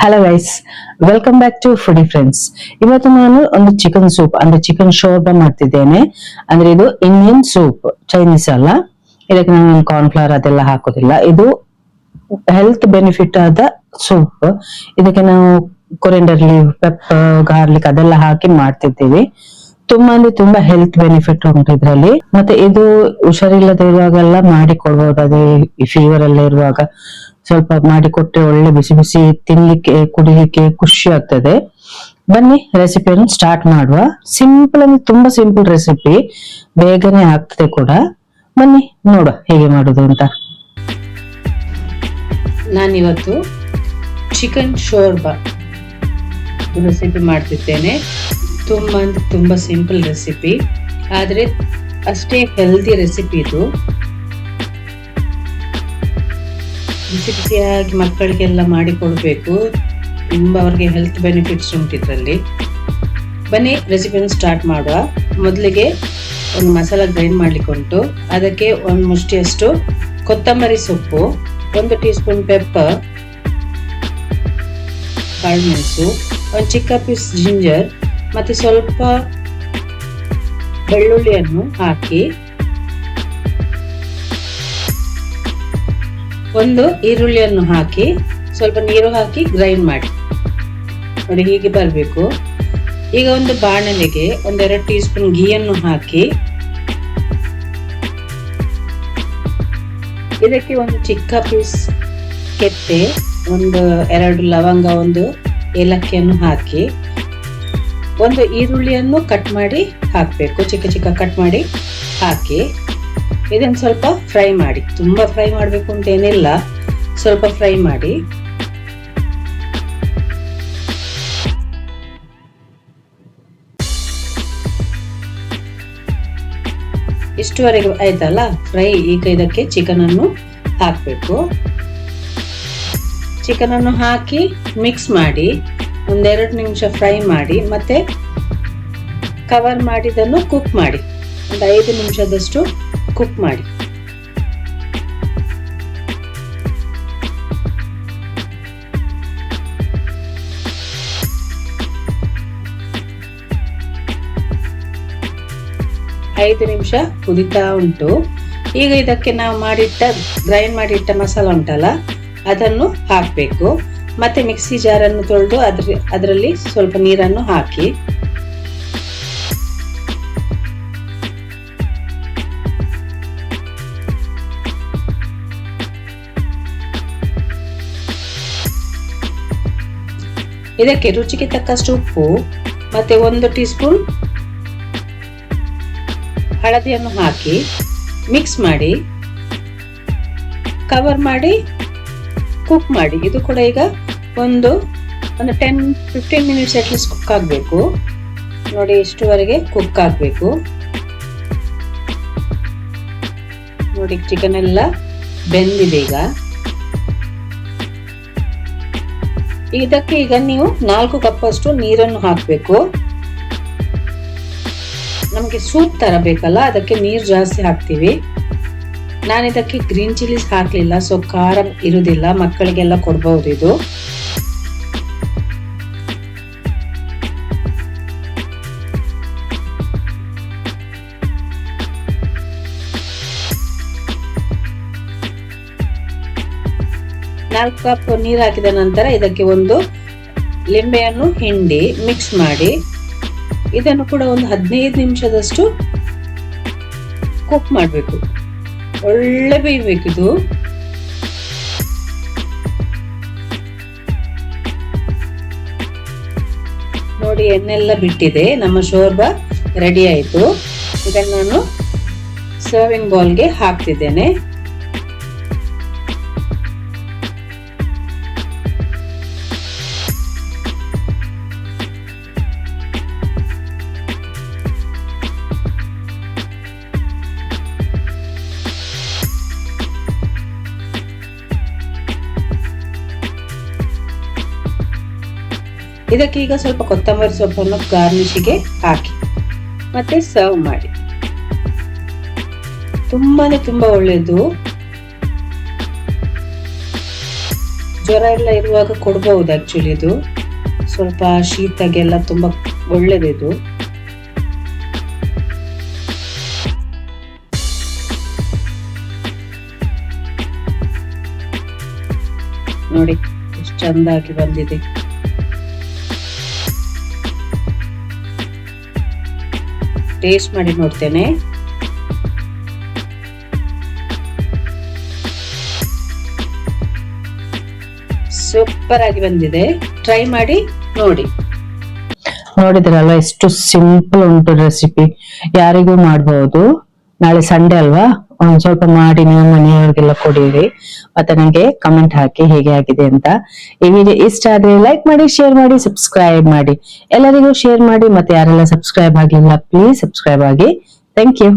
Hello guys, welcome back to foodie friends. ಇವತ್ತು ನಾನು ಒಂದು ಚಿಕನ್ ಸೂಪ್ ಅಂದ್ರೆ ಚಿಕನ್ ಶೋರ್ಬಾ ಮಾಡ್ತಿದ್ದೇನೆ. ಅಂದ್ರೆ ಇದು ಇಂಡಿಯನ್ ಸೂಪ್, ಚೈನೀಸ್ ಅಲ್ಲ. ಇದಕ್ಕೆ ನಾನು ಕಾರ್ನ್ಫ್ಲವರ್ ಅದೆಲ್ಲ ಹಾಕೋದಿಲ್ಲ. ಇದು ಹೆಲ್ತ್ ಬೆನಿಫಿಟ್ ಆದ ಸೂಪ್. ಇದಕ್ಕೆ ನಾವು ಕೊರಿಯಂಡರ್ ಲೀವ್, ಪೆಪ್ಪರ್, ಗಾರ್ಲಿಕ್ ಅದೆಲ್ಲ ಹಾಕಿ ಮಾಡ್ತಿದ್ದೀವಿ. ತುಂಬಾ ಅಂದ್ರೆ ತುಂಬಾ ಹೆಲ್ತ್ ಬೆನಿಫಿಟ್ ಉಂಟು ಇದ್ರಲ್ಲಿ. ಮತ್ತೆ ಇದು ಹುಷಾರಿಲ್ಲದೆ ಇರುವಾಗೆಲ್ಲ ಮಾಡಿ ಕೊಡ್ಬೋದು. ಅದೇ ಫೀವರ್ ಎಲ್ಲ ಇರುವಾಗ ಸ್ವಲ್ಪ ಮಾಡಿ ಕೊಟ್ಟರೆ ಒಳ್ಳೆ ಬಿಸಿ ಬಿಸಿ ತಿನ್ಲಿಕ್ಕೆ ಕುಡಿಲಿಕ್ಕೆ ಖುಷಿ ಆಗ್ತದೆ. ಬನ್ನಿ ರೆಸಿಪಿಯನ್ನು ಸ್ಟಾರ್ಟ್ ಮಾಡುವ. ಸಿಂಪಲ್ ಅಂದ್ರೆ ತುಂಬಾ ಸಿಂಪಲ್ ರೆಸಿಪಿ, ಬೇಗನೆ ಆಗ್ತದೆ ಕೂಡ. ಬನ್ನಿ ನೋಡುವ ಹೇಗೆ ಮಾಡುದು ಅಂತ. ನಾನಿವತ್ತು ಚಿಕನ್ ಶೋರ್ಬಾ ರೆಸಿಪಿ ಮಾಡ್ತಿದ್ದೇನೆ. ತುಂಬಾ ಅಂದ್ರೆ ತುಂಬಾ ಸಿಂಪಲ್ ರೆಸಿಪಿ, ಆದ್ರೆ ಅಷ್ಟೇ ಹೆಲ್ದಿ ರೆಸಿಪಿ ಇದು. ಬಿಸಿ ಬಿಸಿಯಾಗಿ ಮಕ್ಕಳಿಗೆಲ್ಲ ಮಾಡಿ ಕೊಡಬೇಕು. ತುಂಬಾ ಅವ್ರಿಗೆ ಹೆಲ್ತ್ ಬೆನಿಫಿಟ್ಸ್ ಉಂಟು ಇದರಲ್ಲಿ. ಬನ್ನಿ ರೆಸಿಪಿಯನ್ನು ಸ್ಟಾರ್ಟ್ ಮಾಡುವ. ಮೊದಲಿಗೆ ಒಂದು ಮಸಾಲ ಗ್ರೈಂಡ್ ಮಾಡ್ಲಿಕ್ಕೆ ಉಂಟು. ಅದಕ್ಕೆ ಒಂದು ಮುಷ್ಟಿಯಷ್ಟು ಕೊತ್ತಂಬರಿ ಸೊಪ್ಪು, 1 ಟೀ ಸ್ಪೂನ್ ಪೆಪ್ಪರ್, ಕಾಳುಮೆಣಸು, ಒಂದು ಚಿಕ್ಕ ಪೀಸ್ ಜಿಂಜರ್, ಮತ್ತೆ ಸ್ವಲ್ಪ ಬೆಳ್ಳುಳ್ಳಿಯನ್ನು ಹಾಕಿ, ಒಂದು ಈರುಳ್ಳಿಯನ್ನು ಹಾಕಿ, ಸ್ವಲ್ಪ ನೀರು ಹಾಕಿ ಗ್ರೈಂಡ್ ಮಾಡಿ. ನೋಡಿ ಹೀಗೆ ಬರಬೇಕು. ಈಗ ಒಂದು ಬಾಣಲೆಗೆ 1-2 ಟೀ ಸ್ಪೂನ್ ಘೀಯನ್ನು ಹಾಕಿ, ಇದಕ್ಕೆ ಒಂದು ಚಿಕ್ಕ ಪೀಸ್ ಕೆತ್ತೆ, 1-2 ಲವಂಗ, 1 ಏಲಕ್ಕಿಯನ್ನು ಹಾಕಿ, ಒಂದು ಈರುಳ್ಳಿಯನ್ನು ಕಟ್ ಮಾಡಿ ಹಾಕಬೇಕು. ಚಿಕ್ಕ ಚಿಕ್ಕ ಕಟ್ ಮಾಡಿ ಹಾಕಿ ಇದನ್ನು ಸ್ವಲ್ಪ ಫ್ರೈ ಮಾಡಿ. ತುಂಬಾ ಫ್ರೈ ಮಾಡಬೇಕು ಅಂತ ಏನಿಲ್ಲ, ಸ್ವಲ್ಪ ಫ್ರೈ ಮಾಡಿ. ಇಷ್ಟುವರೆಗೆ ಆಯ್ತಲ್ಲ ಫ್ರೈ. ಈಗ ಇದಕ್ಕೆ ಚಿಕನ್ ಅನ್ನು ಹಾಕಬೇಕು. ಚಿಕನ್ ಅನ್ನು ಹಾಕಿ ಮಿಕ್ಸ್ ಮಾಡಿ 1-2 ನಿಮಿಷ ಫ್ರೈ ಮಾಡಿ, ಮತ್ತೆ ಕವರ್ ಮಾಡಿ ಇದನ್ನು ಕುಕ್ ಮಾಡಿ. ಒಂದು 5 ನಿಮಿಷದಷ್ಟು ಕುಕ್ ಮಾಡಿ. ಐದು ನಿಮಿಷ ಕುದಿತಾ ಉಂಟು. ಈಗ ಇದಕ್ಕೆ ನಾವು ಗ್ರೈಂಡ್ ಮಾಡಿಟ್ಟ ಮಸಾಲ ಉಂಟಲ್ಲ, ಅದನ್ನು ಹಾಕಬೇಕು. ಮತ್ತೆ ಮಿಕ್ಸಿ ಜಾರನ್ನು ತೊಳೆದು ಅದರಲ್ಲಿ ಸ್ವಲ್ಪ ನೀರನ್ನು ಹಾಕಿ, ಇದಕ್ಕೆ ರುಚಿಗೆ ತಕ್ಕಷ್ಟು ಉಪ್ಪು ಮತ್ತೆ 1 ಟೀ ಸ್ಪೂನ್ ಹಳದಿಯನ್ನು ಹಾಕಿ ಮಿಕ್ಸ್ ಮಾಡಿ, ಕವರ್ ಮಾಡಿ ಕುಕ್ ಮಾಡಿ. ಇದು ಕೂಡ ಈಗ ಒಂದು 10-15 ಮಿನಿಟ್ಸ್ ಅಟ್ಲೀಸ್ಟ್ ಕುಕ್ ಆಗಬೇಕು. ನೋಡಿ ಇಷ್ಟುವರೆಗೆ ಕುಕ್ ಆಗಬೇಕು. ನೋಡಿ ಚಿಕನ್ ಎಲ್ಲ ಬೆಂದಿದೆ. ಇದಕ್ಕೆ ಈಗ ನೀವು 4 ಕಪ್ ಅಷ್ಟು ನೀರನ್ನು ಹಾಕಬೇಕು. ನಮಗೆ ಸೂಪ್ ತರ ಬೇಕಲ್ಲ, ಅದಕ್ಕೆ ನೀರು ಜಾಸ್ತಿ ಹಾಕ್ತೀವಿ. ನಾನು ಇದಕ್ಕೆ ಗ್ರೀನ್ ಚಿಲ್ಲೀಸ್ ಹಾಕ್ಲಿಲ್ಲ, ಸೊ ಖಾರ ಇರುವುದಿಲ್ಲ, ಮಕ್ಕಳಿಗೆಲ್ಲ ಕೊಡಬಹುದು ಇದು. ನಾಲ್ಕು ಕಪ್ ನೀರು ಹಾಕಿದ ನಂತರ ಇದಕ್ಕೆ ಒಂದು ಲಿಂಬೆಯನ್ನು ಹಿಂಡಿ ಮಿಕ್ಸ್ ಮಾಡಿ, ಇದನ್ನು ಕೂಡ ಒಂದು 15 ನಿಮಿಷದಷ್ಟು ಕುಕ್ ಮಾಡಬೇಕು. ಒಳ್ಳೆ ಬೇಯಬೇಕು ಇದು. ನೋಡಿ ಎಣ್ಣೆಲ್ಲ ಬಿಟ್ಟಿದೆ. ನಮ್ಮ ಶೋರ್ಬಾ ರೆಡಿ ಆಯಿತು. ಇದನ್ನು ನಾನು ಸರ್ವಿಂಗ್ ಬೌಲ್ಗೆ ಹಾಕ್ತಿದ್ದೇನೆ. ಇದಕ್ಕೆ ಈಗ ಸ್ವಲ್ಪ ಕೊತ್ತಂಬರಿ ಸೊಪ್ಪನ್ನು ಗಾರ್ನಿಶಿಗೆ ಹಾಕಿ ಮತ್ತೆ ಸರ್ವ್ ಮಾಡಿ. ತುಂಬಾ ಒಳ್ಳೆಯದು. ಜ್ವರ ಎಲ್ಲ ಇರುವಾಗ ಕೊಡ್ಬಹುದು. ಆಕ್ಚುಲಿ ಇದು ಸ್ವಲ್ಪ ಶೀತಗೆಲ್ಲ ತುಂಬಾ ಒಳ್ಳೇದಿದು. ನೋಡಿ ಎಷ್ಟು ಚಂದಾಗಿ ಬಂದಿದೆ. ಟೇಸ್ಟ್ ಮಾಡಿ ನೋಡ್ತೇನೆ. ಸೂಪರ್ ಆಗಿ ಬಂದಿದೆ. ಟ್ರೈ ಮಾಡಿ ನೋಡಿ. ನೋಡಿದ್ರಲ್ಲ ಎಷ್ಟು ಸಿಂಪಲ್ ಉಂಟು ರೆಸಿಪಿ, ಯಾರಿಗೂ ಮಾಡಬಹುದು. ನಾಳೆ ಸಂಡೇ ಅಲ್ವಾ, ಒಂದ್ ಸ್ವಲ್ಪ ಮಾಡಿ ನೀವು ಮನೆಯವ್ರಿಗೆಲ್ಲ ಕೊಡಿರಿ. ಮತ್ತೆ ನಂಗೆ ಕಮೆಂಟ್ ಹಾಕಿ ಹೇಗೆ ಆಗಿದೆ ಅಂತ. ಈ ವಿಡಿಯೋ ಇಷ್ಟ ಆದ್ರೆ ಲೈಕ್ ಮಾಡಿ, ಶೇರ್ ಮಾಡಿ, ಸಬ್ಸ್ಕ್ರೈಬ್ ಮಾಡಿ. ಎಲ್ಲರಿಗೂ ಶೇರ್ ಮಾಡಿ. ಮತ್ತೆ ಯಾರೆಲ್ಲ ಸಬ್ಸ್ಕ್ರೈಬ್ ಆಗಿಲ್ಲ ಪ್ಲೀಸ್ ಸಬ್ಸ್ಕ್ರೈಬ್ ಆಗಿ. Thank you.